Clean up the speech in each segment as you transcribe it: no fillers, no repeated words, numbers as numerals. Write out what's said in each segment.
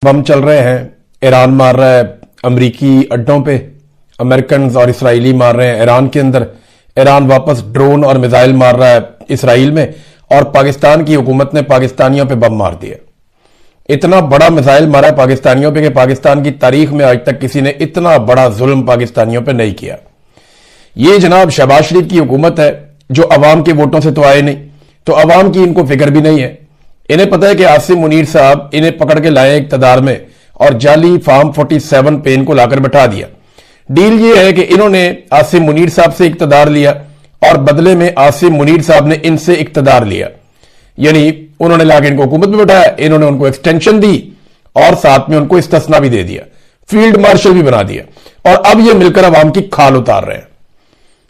बम चल रहे हैं, ईरान मार रहा है अमरीकी अड्डों पे, अमेरिकन और इसराइली मार रहे हैं ईरान के अंदर, ईरान वापस ड्रोन और मिसाइल मार रहा है इसराइल में, और पाकिस्तान की हुकूमत ने पाकिस्तानियों पे बम मार दिया। इतना बड़ा मिसाइल मारा है पाकिस्तानियों पे कि पाकिस्तान की तारीख में आज तक किसी ने इतना बड़ा जुल्म पाकिस्तानियों पे नहीं किया। ये जनाब शहबाज शरीफ की हुकूमत है जो अवाम के वोटों से तो आए नहीं, तो अवाम की इनको फिक्र भी नहीं है। इन्हें पता है कि आसिम मुनीर साहब इन्हें पकड़ के लाए इक्तदार में और जाली फार्म 47 पे इनको लाकर बैठा दिया। डील ये है कि इन्होंने आसिम मुनीर साहब से इक्तदार लिया और बदले में आसिम मुनीर साहब ने इनसे इक्तदार लिया, यानी उन्होंने लाके इनको हुकूमत में बैठाया, इन्होंने उनको एक्सटेंशन दी और साथ में उनको इस्तिस्ना भी दे दिया, फील्ड मार्शल भी बना दिया, और अब ये मिलकर अवाम की खाल उतार रहे हैं।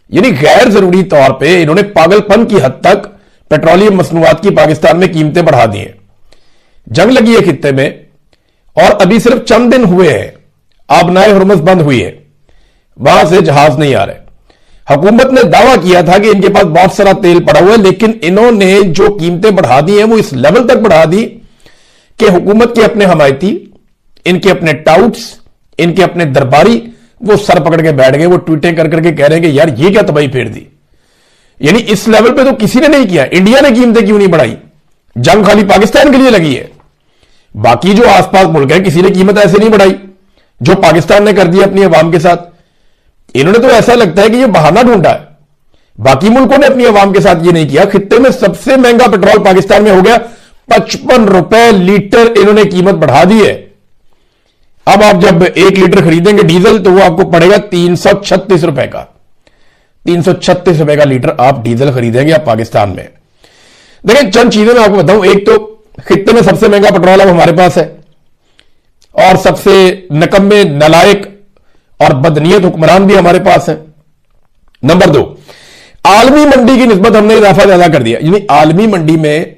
यानी गैर जरूरी तौर पर इन्होंने पागलपन की हद तक पेट्रोलियम मसनूआत की पाकिस्तान में कीमतें बढ़ा दी हैं। जंग लगी है खित्ते में और अभी सिर्फ चंद दिन हुए हैं, आबनाए हुर्मुज़ बंद हुई है, वहां से जहाज नहीं आ रहे। हुकूमत ने दावा किया था कि इनके पास बहुत सारा तेल पड़ा हुआ है, लेकिन इन्होंने जो कीमतें बढ़ा दी हैं वो इस लेवल तक बढ़ा दी कि हुकूमत के अपने हमायती, इनके अपने टाउट्स, इनके अपने दरबारी वो सर पकड़ के बैठ गए। वो ट्वीटें कर करके कह रहे हैं कि यार ये क्या तबाही फेर दी। यानी इस लेवल पे तो किसी ने नहीं किया। इंडिया ने कीमतें क्यों नहीं बढ़ाई? जंग खाली पाकिस्तान के लिए लगी है, बाकी जो आसपास मुल्क है किसी ने कीमत ऐसे नहीं बढ़ाई जो पाकिस्तान ने कर दी अपनी अवाम के साथ। इन्होंने तो ऐसा लगता है कि ये बहाना ढूंढा है, बाकी मुल्कों ने अपनी अवाम के साथ ये नहीं किया। खित्ते में सबसे महंगा पेट्रोल पाकिस्तान में हो गया 55 रुपए लीटर, इन्होंने कीमत बढ़ा दी है। अब आप जब 1 लीटर खरीदेंगे डीजल तो वो आपको पड़ेगा 336 रुपए का, 336 रुपए का लीटर आप डीजल खरीदेंगे आप पाकिस्तान में। देखिए चंद चीजें मैं आपको बताऊं। एक तो खित्ते में सबसे महंगा पेट्रोल अब हमारे पास है और सबसे नकम्मे, नालायक और बदनीयत हुक्मरान भी हमारे पास है। नंबर 2, आलमी मंडी की निस्बत हमने इजाफा ज्यादा कर दिया। यानी आलमी मंडी में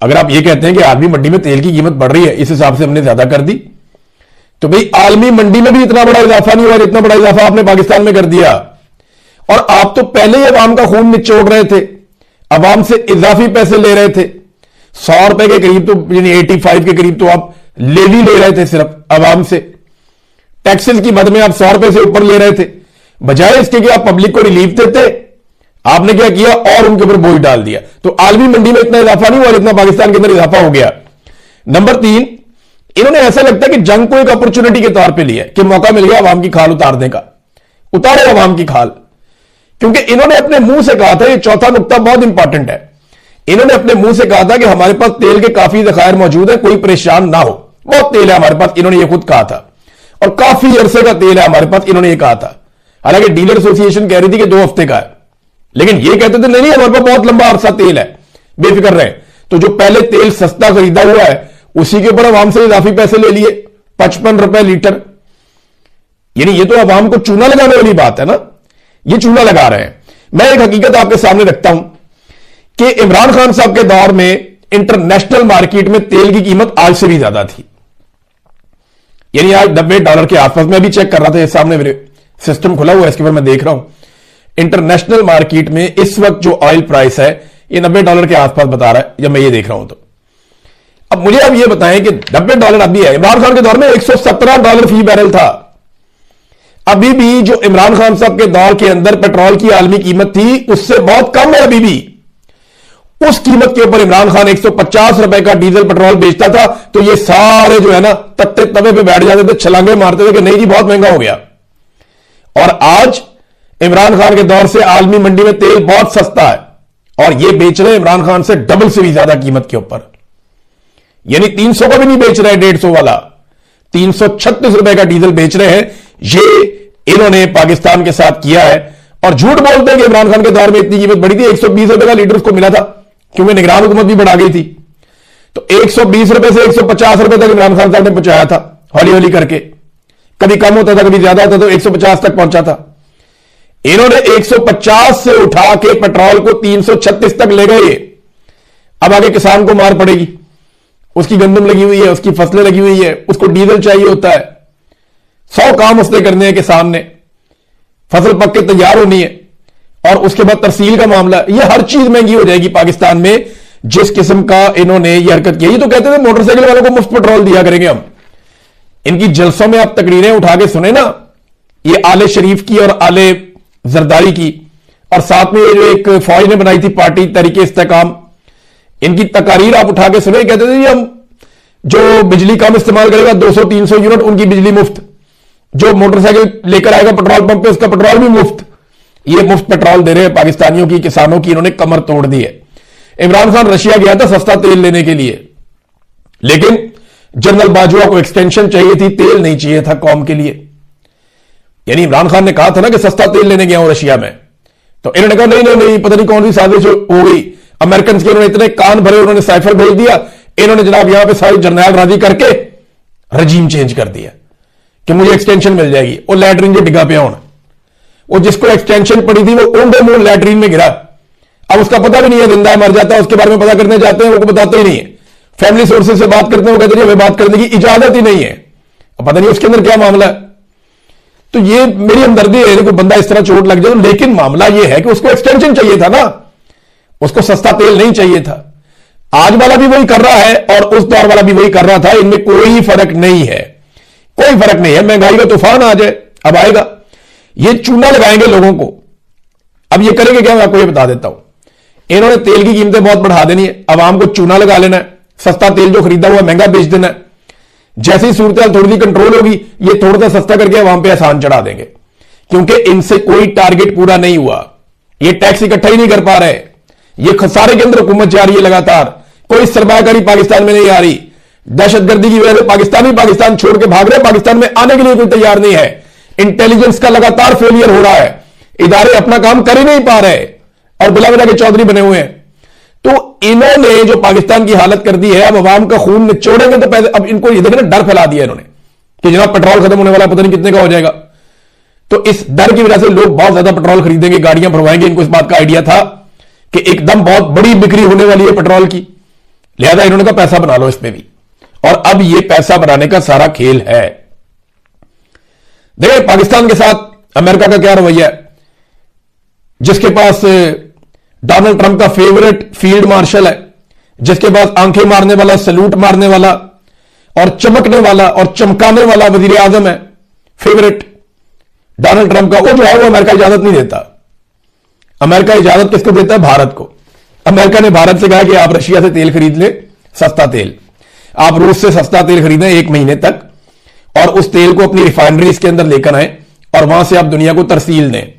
अगर आप ये कहते हैं कि आलमी मंडी में तेल की कीमत बढ़ रही है, इस हिसाब से हमने ज्यादा कर दी, तो भाई आलमी मंडी में भी इतना बड़ा इजाफा नहीं हुआ, इतना बड़ा इजाफा आपने पाकिस्तान में कर दिया। और आप तो पहले ही अवाम का खून निचोड़ रहे थे, अवाम से इजाफी पैसे ले रहे थे, 100 रुपए के करीब, तो यानी 85 के करीब तो आप लेवी ले रहे थे सिर्फ अवाम से। टैक्सेस की मद में आप 100 रुपए से ऊपर ले रहे थे, बजाय इसके कि आप पब्लिक को रिलीफ देते, आपने क्या किया और उनके ऊपर बोझ डाल दिया। तो आलमी मंडी में इतना इजाफा नहीं हुआ जितना पाकिस्तान के अंदर इजाफा हो गया। नंबर 3, इन्होंने ऐसा लगता है कि जंग को एक अपॉर्चुनिटी के तौर पर लिया कि मौका मिल गया अवाम की खाल उतारने का। उतारे अवाम की खाल, क्योंकि इन्होंने अपने मुंह से कहा था, ये चौथा नुकता बहुत इंपॉर्टेंट है, इन्होंने अपने मुंह से कहा था कि हमारे पास तेल के काफी जखायर मौजूद है, कोई परेशान ना हो, बहुत तेल है हमारे पास, इन्होंने ये खुद कहा था, और काफी अरसे का तेल है हमारे पास, इन्होंने ये कहा था। हालांकि डीलर एसोसिएशन कह रही थी कि 2 हफ्ते का है, लेकिन ये कहते थे नहीं हमारे पास बहुत लंबा अरसा तेल है, बेफिक्र रहे। तो जो पहले तेल सस्ता खरीदा हुआ है उसी के ऊपर अवाम से इजाफी पैसे ले लिए, 55 रुपए लीटर। यानी ये तो अवाम को चूना लगाने वाली बात है ना, ये चूना लगा रहे हैं। मैं एक हकीकत आपके सामने रखता हूं कि इमरान खान साहब के दौर में इंटरनेशनल मार्केट में तेल की कीमत आज से भी ज्यादा थी। यानी आज $90 के आसपास, मैं भी चेक कर रहा था, सामने मेरे सिस्टम खुला हुआ है, इसके ऊपर मैं देख रहा हूं इंटरनेशनल मार्केट में इस वक्त जो ऑयल प्राइस है ये $90 के आसपास बता रहा है जब मैं ये देख रहा हूं। तो अब मुझे आप ये बताएं कि $90 अभी है, इमरान खान के दौर में $117 फी बैरल था। अभी भी जो इमरान खान साहब के दौर के अंदर पेट्रोल की आलमी कीमत थी उससे बहुत कम है अभी भी। उस कीमत के ऊपर इमरान खान 150 रुपए का डीजल पेट्रोल बेचता था, तो ये सारे जो है ना तत्ते तवे पे बैठ जाते थे, छलांगे मारते थे कि नहीं जी बहुत महंगा हो गया। और आज इमरान खान के दौर से आलमी मंडी में तेल बहुत सस्ता है और ये बेच रहे हैं इमरान खान से डबल से भी ज्यादा कीमत के ऊपर। यानी 300 का भी नहीं बेच रहे हैं, 150 वाला, 336 रुपए का डीजल बेच रहे हैं। ये इन्होंने पाकिस्तान के साथ किया है और झूठ बोलते हैं कि इमरान खान के दौर में इतनी कीमत बढ़ी थी। 120 रुपए का लीटर उसको मिला था क्योंकि निगरान हुकूमत भी बढ़ा गई थी, तो 120 रुपए से 150 रुपए तक इमरान खान साहब ने पहुंचाया था, हौली हौली करके। कभी कम होता था, कभी ज्यादा होता, तो 150 तक पहुंचा था। इन्होंने 150 से उठा के पेट्रोल को 336 तक ले गए। अब आगे किसान को मार पड़ेगी, उसकी गंदम लगी हुई है, उसकी फसलें लगी हुई है, उसको डीजल चाहिए होता है, 100 काम उसने करने हैं किसान ने, फसल पक के तैयार होनी है, और उसके बाद तरसील का मामला, ये हर चीज महंगी हो जाएगी पाकिस्तान में जिस किस्म का इन्होंने ये हरकत की। ये तो कहते थे मोटरसाइकिल वालों को मुफ्त पेट्रोल दिया करेंगे हम, इनकी जलसों में आप तकरीरें उठा के सुने ना, ये आले शरीफ की और आले जरदारी की, और साथ में ये जो एक फौज ने बनाई थी पार्टी तरीके इस्तेकाम, इनकी तकारीर आप उठा के सुने। कहते थे जी हम जो बिजली कम इस्तेमाल करेगा 200-300 यूनिट उनकी बिजली मुफ्त, जो मोटरसाइकिल लेकर आएगा पेट्रोल पंप पे उसका पेट्रोल भी मुफ्त। ये मुफ्त पेट्रोल दे रहे हैं पाकिस्तानियों की, किसानों की इन्होंने कमर तोड़ दी है। इमरान खान रशिया गया था सस्ता तेल लेने के लिए, लेकिन जनरल बाजवा को एक्सटेंशन चाहिए थी, तेल नहीं चाहिए था कौम के लिए। यानी इमरान खान ने कहा था ना कि सस्ता तेल लेने गया हूं रशिया में, तो इन्होंने कहा नहीं नहीं नहीं, पता नहीं कौन सी साजिश हो गई अमेरिकन के, उन्होंने इतने कान भरे, उन्होंने साइफर भेज दिया, इन्होंने जनाब यहां पे सारी जर्नैल राजी करके रजीम चेंज कर दिया कि मुझे एक्सटेंशन मिल जाएगी। वो लैटरिन जो डिगा पिया होना, वो जिसको एक्सटेंशन पड़ी थी वो ऊंडे मुंह लैटरिन में गिरा, अब उसका पता भी नहीं है, जिंदा है मर जाता है, उसके बारे में पता करने जाते हैं वो बताते ही नहीं है। फैमिली सोर्सेज से बात करते हैं, वो कहते हैं हमें बात करने की इजाजत ही नहीं है, पता नहीं उसके अंदर क्या मामला है। तो ये मेरी हमदर्दी है, कोई बंदा इस तरह चोट लग जाए, लेकिन मामला ये है कि उसको एक्सटेंशन चाहिए था ना, उसको सस्ता तेल नहीं चाहिए था। आज वाला भी वही कर रहा है और उस दौर वाला भी वही कर रहा था, इनमें कोई फर्क नहीं है, कोई फर्क नहीं है। महंगाई का तूफान आ जाए, अब आएगा, ये चूना लगाएंगे लोगों को। अब ये करेंगे क्या, मैं आपको ये बता देता हूं। इन्होंने तेल की कीमतें बहुत बढ़ा देनी है, आवाम को चूना लगा लेना है, सस्ता तेल जो खरीदा हुआ महंगा बेच देना है। जैसे ही सूरत थोड़ी सी कंट्रोल होगी, ये थोड़ा सा सस्ता करके आवाम पे आसान चढ़ा देंगे, क्योंकि इनसे कोई टारगेट पूरा नहीं हुआ, ये टैक्स इकट्ठा ही नहीं कर पा रहे, ये खसारे के अंदर हुकूमत जा रही है लगातार, कोई सरमायाकारी पाकिस्तान में नहीं आ रही। दहशतगर्दी की वजह से पाकिस्तान छोड़ के भाग रहे, पाकिस्तान में आने के लिए कोई तैयार नहीं है। इंटेलिजेंस का लगातार फेलियर हो रहा है, इदारे अपना काम कर ही नहीं पा रहे और बिला वजह के चौधरी बने हुए हैं। तो इन्होंने जो पाकिस्तान की हालत कर दी है, अब अवाम का खून निचोड़ेंगे तो पहले, अब इनको ये देखना डर फैला दिया इन्होंने कि जनाब पेट्रोल खत्म होने वाला, पता नहीं कितने का हो जाएगा। तो इस डर की वजह से लोग बहुत ज्यादा पेट्रोल खरीदेंगे, गाड़ियां भरवाएंगे। इनको इस बात का आइडिया था कि एकदम बहुत बड़ी बिक्री होने वाली है पेट्रोल की, लिहाजा इन्होंने कहा पैसा बना लो इसमें भी, और अब ये पैसा बनाने का सारा खेल है। देखिए पाकिस्तान के साथ अमेरिका का क्या रवैया है, जिसके पास डोनाल्ड ट्रंप का फेवरेट फील्ड मार्शल है, जिसके पास आंखें मारने वाला, सलूट मारने वाला और चमकने वाला और चमकाने वाला वजीर आजम है फेवरेट डोनाल्ड ट्रंप का, वो जो है वो अमेरिका इजाजत नहीं देता। अमेरिका इजाजत किसको देता है? भारत को। अमेरिका ने भारत से कहा कि आप रशिया से तेल खरीद ले, सस्ता तेल, आप रूस से सस्ता तेल खरीदें 1 महीने तक, और उस तेल को अपनी रिफाइनरीज के अंदर लेकर आए और वहां से आप दुनिया को तरसील दें।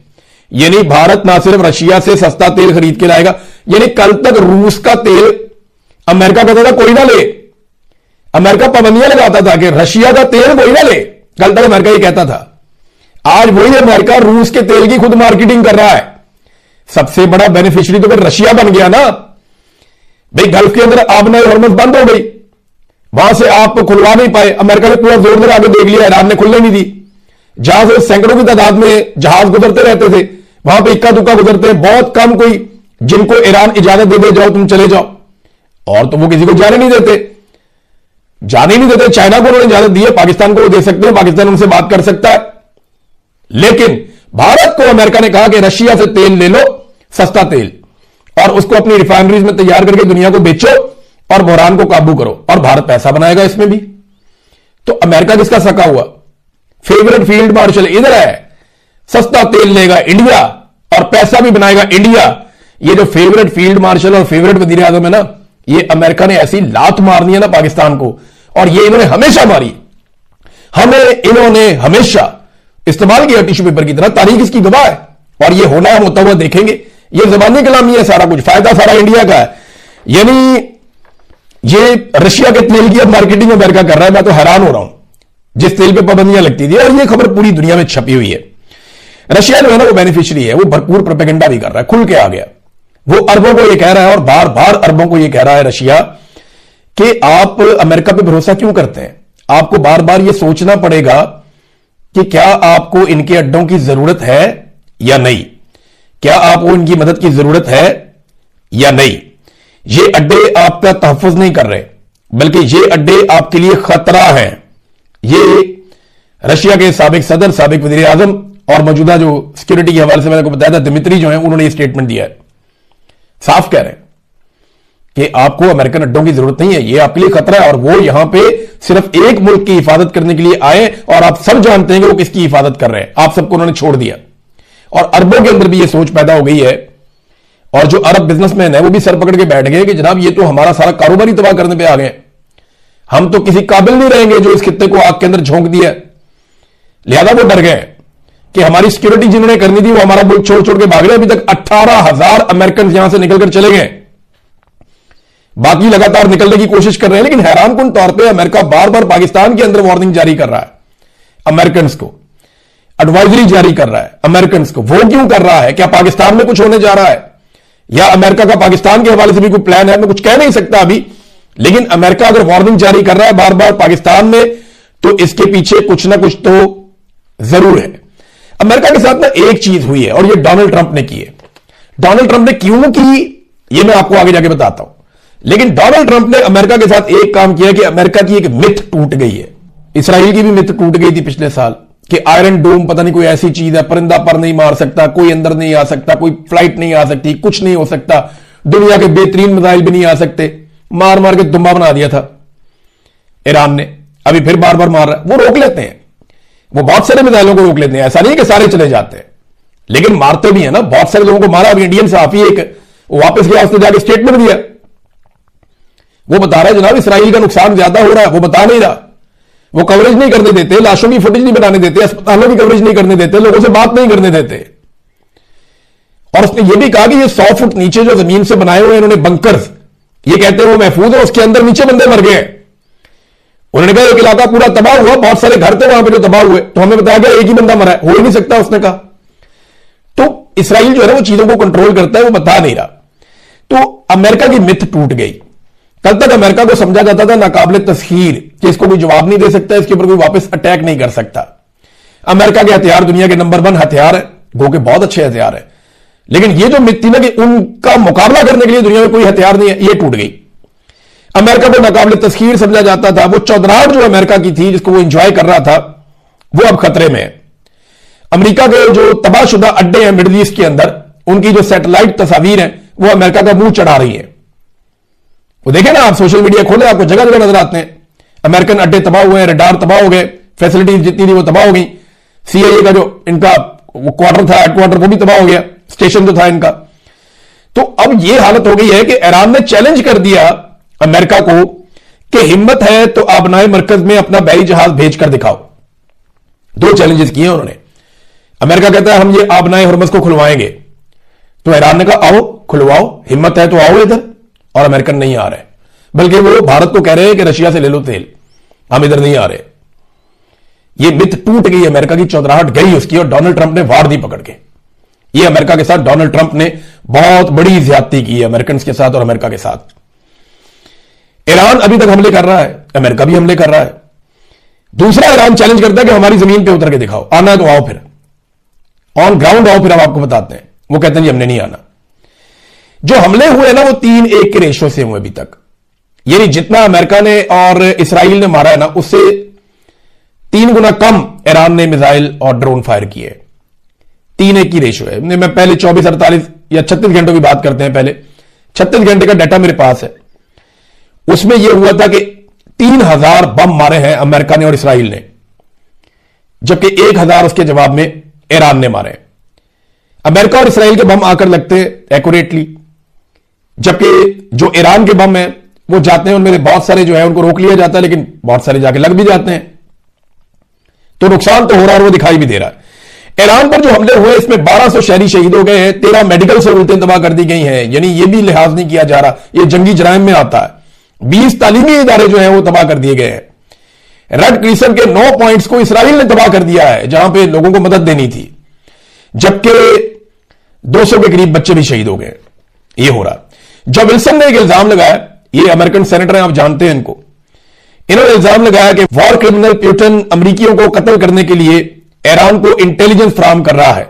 यानी भारत ना सिर्फ रशिया से सस्ता तेल खरीद के लाएगा, यानी कल तक रूस का तेल अमेरिका कहता था कोई ना ले, अमेरिका पाबंदियां लगाता था कि रशिया का तेल कोई ना ले, कल तक अमेरिका ये कहता था। आज वही अमेरिका रूस के तेल की खुद मार्केटिंग कर रहा है। सबसे बड़ा बेनिफिशियरी तो फिर रशिया बन गया ना भाई। गल्फ के अंदर आबना हॉर्मस बंद हो गई, वहां से आप खुलवा नहीं पाए, अमेरिका ने पूरा जोर लगा के देख लिया, ईरान ने खुलने नहीं दी। जहां से सैकड़ों की तादाद में जहाज गुजरते रहते थे, वहां पे इक्का दुक्का गुजरते हैं, बहुत कम कोई जिनको ईरान इजाजत दे दे, जाओ तुम चले जाओ, और तो वो किसी को जाने नहीं देते, जाने नहीं देते। चाइना को उन्होंने इजाजत दी है, पाकिस्तान को वो दे सकते हैं, पाकिस्तान उनसे बात कर सकता है। लेकिन भारत को अमेरिका ने कहा कि रशिया से तेल ले लो, सस्ता तेल, और उसको अपनी रिफाइनरीज में तैयार करके दुनिया को बेचो और बहरान को काबू करो, और भारत पैसा बनाएगा इसमें भी। तो अमेरिका किसका सका हुआ? फेवरेट फील्ड मार्शल इधर है, सस्ता तेल लेगा इंडिया और पैसा भी बनाएगा इंडिया। ये जो फेवरेट फील्ड मार्शल और फेवरेट वजीर आजम है ना, ये अमेरिका ने ऐसी लात मारनी है ना पाकिस्तान को, और ये इन्होंने हमेशा मारी, हमें इन्होंने हमेशा इस्तेमाल किया टिश्यू पेपर की तरह। तारीख इसकी गवाह है, और ये होना हम होता हुआ देखेंगे। ये जबानी कलामी है, सारा कुछ फायदा सारा इंडिया का है। यानी ये रशिया के तेल की अब मार्केटिंग अमेरिका कर रहा है। मैं तो हैरान हो रहा हूं, जिस तेल पे पाबंदियां लगती थी, और ये खबर पूरी दुनिया में छपी हुई है। रशिया जो है ना वो बेनिफिशियरी है, वो भरपूर प्रोपेगेंडा भी कर रहा है, खुल के आ गया। वो अरबों को ये कह रहा है, और बार बार अरबों को ये कह रहा है रशिया कि आप अमेरिका पे भरोसा क्यों करते हैं? आपको बार बार ये सोचना पड़ेगा कि क्या आपको इनके अड्डों की जरूरत है या नहीं, क्या आपको इनकी मदद की जरूरत है या नहीं। ये अड्डे आपका तहफ़्फ़ुज़ नहीं कर रहे, बल्कि ये अड्डे आपके लिए खतरा है। ये रशिया के साबिक सदर, साबिक वज़ीर आज़म और मौजूदा जो सिक्योरिटी के हवाले से मैंने को बताया था दिमित्री जो है, उन्होंने ये स्टेटमेंट दिया है, साफ कह रहे हैं कि आपको अमेरिकन अड्डों की जरूरत नहीं है, ये आपके लिए खतरा है, और वो यहां पे सिर्फ एक मुल्क की हिफाजत करने के लिए आए, और आप सब जानते हैं कि वो किसकी हिफाजत कर रहे हैं। आप सबको उन्होंने छोड़ दिया, और अरबों के अंदर भी ये सोच पैदा हो गई है, और जो अरब बिजनेसमैन है वो भी सर पकड़ के बैठ गए कि जनाब ये तो हमारा सारा कारोबार ही तबाह करने पे आ गए, हम तो किसी काबिल नहीं रहेंगे जो इस खित्ते को आग के अंदर झोंक दिया। लिहाजा वो डर गए कि हमारी सिक्योरिटी जिन्होंने करनी थी वो हमारा मुल्क छोड़ छोड़ के भाग रहे। अभी तक 18,000 अमेरिकन यहां से निकलकर चले गए, बाकी लगातार निकलने की कोशिश कर रहे हैं। लेकिन हैरानकुन तौर पे अमेरिका बार बार पाकिस्तान के अंदर वार्निंग जारी कर रहा है, अमेरिकन को एडवाइजरी जारी कर रहा है अमेरिकन को। वो क्यों कर रहा है? क्या पाकिस्तान में कुछ होने जा रहा है, या अमेरिका का पाकिस्तान के हवाले से भी कोई प्लान है? मैं कुछ कह नहीं सकता अभी, लेकिन अमेरिका अगर वार्निंग जारी कर रहा है बार बार पाकिस्तान में, तो इसके पीछे कुछ ना कुछ तो जरूर है। अमेरिका के साथ ना एक चीज हुई है, और ये डोनाल्ड ट्रंप ने की है। डोनाल्ड ट्रंप ने क्यों की, ये मैं आपको आगे जाके बताता हूं। लेकिन डोनाल्ड ट्रंप ने अमेरिका के साथ एक काम किया कि अमेरिका की एक मिथ टूट गई है। इसराइल की भी मिथ टूट गई थी पिछले साल कि आयरन डोम पता नहीं कोई ऐसी चीज है, परिंदा पर नहीं मार सकता, कोई अंदर नहीं आ सकता, कोई फ्लाइट नहीं आ सकती, कुछ नहीं हो सकता, दुनिया के बेहतरीन मिसाइल भी नहीं आ सकते। मार मार के दुम्बा बना दिया था ईरान ने, अभी फिर बार बार मार रहा है। वो रोक लेते हैं, वो बहुत सारे मिसाइलों को रोक लेते हैं, ऐसा नहीं कि सारे चले जाते हैं, लेकिन मारते भी है ना। बहुत सारे लोगों को मारा। अभी इंडियन सहाफी एक वापस गया, उसने जाके स्टेटमेंट दिया, वो बता रहा है जनाब इसराइल का नुकसान ज्यादा हो रहा है। वो बता नहीं रहा, वो कवरेज नहीं करने देते, लाशों की फुटेज नहीं बनाने देते, अस्पतालों की कवरेज नहीं करने देते, लोगों से बात नहीं करने देते। और उसने ये भी कहा कि ये 100 फुट नीचे जो जमीन से बनाए हुए इन्होंने बंकर्स, ये कहते हैं वो महफूज है, उसके अंदर नीचे बंदे मर गए। उन्होंने कहा एक इलाका पूरा तबाह हुआ, बहुत सारे घर थे वहां पे जो तबाह हुए, तो हमें बताया गया एक ही बंदा मरा है, हो ही नहीं सकता, उसने कहा। तो इसराइल जो है वो चीजों को कंट्रोल करता है, वो बता नहीं रहा। तो अमेरिका की मिथ टूट गई। कल तक अमेरिका को समझा जाता था नाकाबिले तस्खीर कि इसको कोई जवाब नहीं दे सकता, इसके ऊपर कोई वापस अटैक नहीं कर सकता। अमेरिका के हथियार दुनिया के नंबर 1 हथियार है, गो के बहुत अच्छे हथियार है, लेकिन ये जो मिथ थी ना कि उनका मुकाबला करने के लिए दुनिया में कोई हथियार नहीं है, ये टूट गई। अमेरिका को नाकाबिले तस्खीर समझा जाता था, वो चौधराहट जो अमेरिका की थी जिसको वो एंजॉय कर रहा था, वो अब खतरे में है। अमेरिका के जो तबाहशुदा अड्डे हैं मिडिल ईस्ट के अंदर, उनकी जो सैटेलाइट तस्वीर है वो अमेरिका का मुंह चढ़ा रही है। वो देखें ना, आप सोशल मीडिया खोले, आपको जगह जगह नजर आते हैं अमेरिकन अड्डे तबाह हुए हैं, रडार तबाह हो गए, फैसिलिटीज जितनी थी वो तबाह हो गई। सीआईए का जो इनका क्वार्टर था, हेडक्वार्टर, वो भी तबाह हो गया, स्टेशन जो था इनका। तो अब ये हालत हो गई है कि ईरान ने चैलेंज कर दिया अमेरिका को कि हिम्मत है तो आबनाए मरकज में अपना बैरी जहाज भेजकर दिखाओ। 2 चैलेंजेस किए उन्होंने। अमेरिका कहता है हम ये आबनाए हरमज को खुलवाएंगे, तो ईरान ने कहा आओ खुलवाओ, हिम्मत है तो आओ इधर। और अमेरिकन नहीं आ रहे, बल्कि वो भारत को कह रहे हैं कि रशिया से ले लो तेल, हम इधर नहीं आ रहे। ये मिथ टूट गई, अमेरिका की चौधराहट गई उसकी, और डोनाल्ड ट्रंप ने वार दी पकड़ के। ये अमेरिका के साथ डोनाल्ड ट्रंप ने बहुत बड़ी ज्यादती की है, अमेरिकन के साथ और अमेरिका के साथ। ईरान अभी तक हमले कर रहा है, अमेरिका भी हमले कर रहा है। दूसरा, ईरान चैलेंज करता है कि हमारी जमीन पे उतर के दिखाओ, आना है तो आओ, फिर ऑन ग्राउंड आओ, फिर हम आपको बताते हैं। वो कहते हैं जी हमने नहीं आना। जो हमले हुए ना वो 3-1 के रेशो से हुए अभी तक, यानी जितना अमेरिका ने और इसराइल ने मारा है ना, उससे 3 गुना कम ईरान ने मिसाइल और ड्रोन फायर किए। 3-1 की रेशो है। मैं पहले 24, 48 या 36 घंटों की बात करते हैं, पहले 36 घंटे का डाटा मेरे पास है। उसमें यह हुआ था कि 3000 बम मारे हैं अमेरिका ने और इसराइल ने, जबकि 1000 उसके जवाब में ईरान ने मारे। अमेरिका और इसराइल के बम आकर लगते एक्यूरेटली, जबकि जो ईरान के बम है वो जाते हैं, उनमें बहुत सारे जो है उनको रोक लिया जाता है, लेकिन बहुत सारे जाके लग भी जाते हैं। तो नुकसान तो हो रहा है और वो दिखाई भी दे रहा है। ईरान पर जो हमले हुए इसमें 1200 शहरी शहीद हो गए हैं, 13 मेडिकल सहूलतें तबाह कर दी गई हैं, यानी ये भी लिहाज नहीं किया जा रहा, ये जंगी जराइम में आता है। 20 तालीमी इदारे जो है वो तबाह कर दिए गए हैं। रेड क्रिसेंट के 9 पॉइंट्स को इसराइल ने तबाह कर दिया है, जहां पे लोगों को मदद देनी थी, जबकि 200 के करीब बच्चे भी शहीद हो गए। ये हो रहा। जो विल्सन ने एक इल्जाम लगाया, ये अमेरिकन सेनेटर हैं, आप जानते हैं इनको, इन्होंने इल्जाम लगाया कि वॉर क्रिमिनल प्यूटन अमेरिकियों को कत्ल करने के लिए ईरान को इंटेलिजेंस फराहम कर रहा है,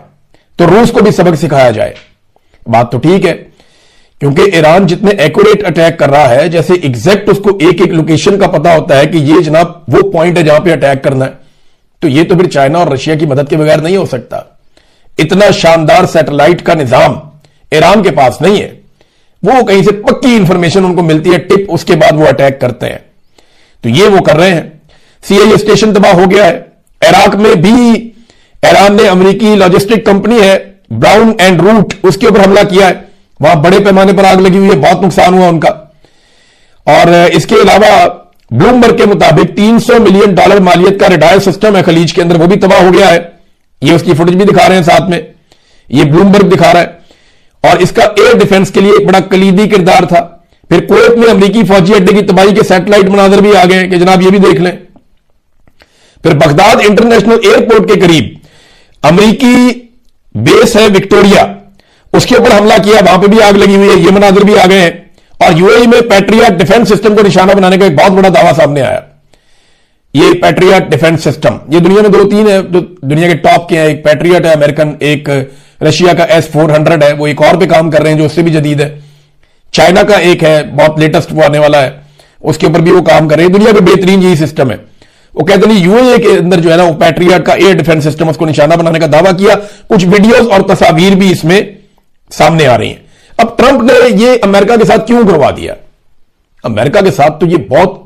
तो रूस को भी सबक सिखाया जाए। बात तो ठीक है, क्योंकि ईरान जितने एक्यूरेट अटैक कर रहा है, जैसे एग्जैक्ट उसको एक एक लोकेशन का पता होता है कि ये जनाब वो पॉइंट है जहां पे अटैक करना है, तो ये तो फिर चाइना और रशिया की मदद के बगैर नहीं हो सकता। इतना शानदार सैटेलाइट का निजाम ईरान के पास नहीं है। वो कहीं से पक्की इंफॉर्मेशन उनको मिलती है, टिप, उसके बाद वो अटैक करते हैं। तो ये वो कर रहे हैं। CIA स्टेशन तबाह हो गया है। इराक में भी ईरान ने अमेरिकी लॉजिस्टिक कंपनी है ब्राउन एंड रूट, उसके ऊपर हमला किया है। वहां बड़े पैमाने पर आग लगी हुई है, बहुत नुकसान हुआ उनका। और इसके अलावा ब्लूमबर्ग के मुताबिक $300 मिलियन मालियत का रडार सिस्टम है खलीज के अंदर, वो भी तबाह हो गया है। ये उसकी फुटेज भी दिखा रहे हैं साथ में, ये ब्लूमबर्ग दिखा रहा है। और इसका एयर डिफेंस के लिए एक बड़ा कलीदी किरदार था। फिर कुवैत में अमेरिकी फौजी अड्डे की तबाही के सैटेलाइट मनाजर भी आ गए कि जनाब ये भी देख लें। फिर बगदाद इंटरनेशनल एयरपोर्ट के करीब अमेरिकी बेस है विक्टोरिया, उसके ऊपर हमला किया, वहां पे भी आग लगी हुई है, ये मनाजर भी आ गए हैं। और यूएई में पैट्रियट डिफेंस सिस्टम को निशाना बनाने का एक बहुत बड़ा दावा सामने आया। ये पैट्रियट डिफेंस सिस्टम, ये दुनिया में 2-3 है जो दुनिया के टॉप के हैं। एक पैट्रियट है अमेरिकन, एक रशिया का S-400 है, वो एक और पे काम कर रहे हैं जो उससे भी जदीद है। चाइना का एक है बहुत लेटेस्ट, वो आने वाला है, उसके ऊपर भी वो काम कर रहे हैं। दुनिया का बेहतरीन यही सिस्टम है। वो कहते हैं यूएई के अंदर जो है ना, वो पैट्रियट का एयर डिफेंस सिस्टम, उसको निशाना बनाने का दावा किया। कुछ वीडियोस और तस्वीर भी इसमें सामने आ रही हैं। अब ट्रंप ने ये अमेरिका के साथ क्यों करवा दिया? अमेरिका के साथ तो ये बहुत